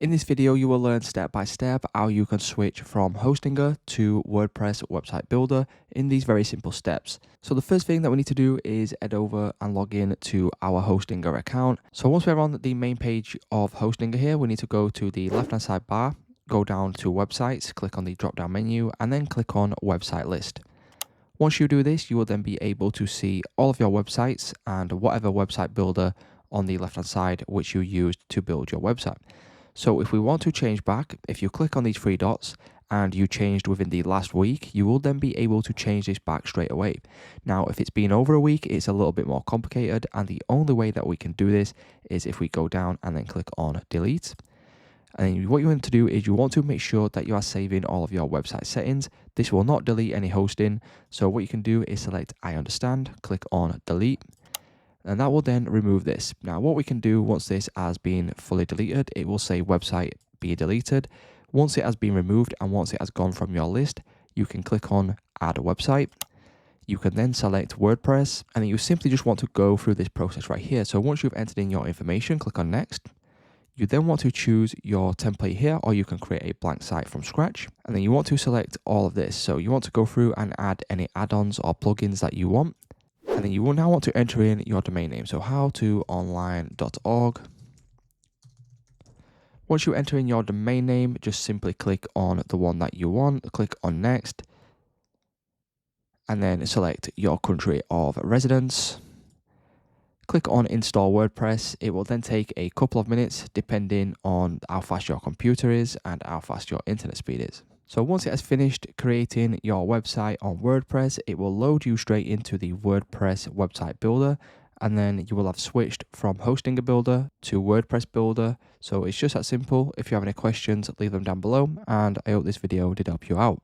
In this video, you will learn step by step how you can switch from Hostinger to WordPress website builder in these very simple steps. So the first thing that we need to do is head over and log in to our Hostinger account. So once we're on the main page of Hostinger here, we need to go to the left-hand side bar, go down to websites, click on the drop-down menu, and then click on website list. Once you do this, you will then be able to see all of your websites and whatever website builder on the left-hand side which you used to build your website. So if we want to change back, if you click on these three dots and you changed within the last week, you will then be able to change this back straight away. Now, if it's been over a week, it's a little bit more complicated. And the only way that we can do this is if we go down and then click on delete. And then what you want to do is you want to make sure that you are saving all of your website settings. This will not delete any hosting. So what you can do is select I understand, click on delete. And that will then remove this. Now, what we can do once this has been fully deleted, it will say website be deleted. Once it has been removed and once it has gone from your list, you can click on add a website. You can then select WordPress, and then you simply just want to go through this process right here. So once you've entered in your information, click on next. You then want to choose your template here, or you can create a blank site from scratch. And then you want to select all of this. So you want to go through and add any add-ons or plugins that you want. And then you will now want to enter in your domain name. So howtoonline.org. Once you enter in your domain name, just simply click on the one that you want, click on next, and then select your country of residence. Click on install WordPress. It will then take a couple of minutes depending on how fast your computer is and how fast your internet speed is. So once it has finished creating your website on WordPress, it will load you straight into the WordPress website builder, and then you will have switched from Hostinger builder to WordPress builder. So it's just that simple. If you have any questions, leave them down below, and I hope this video did help you out.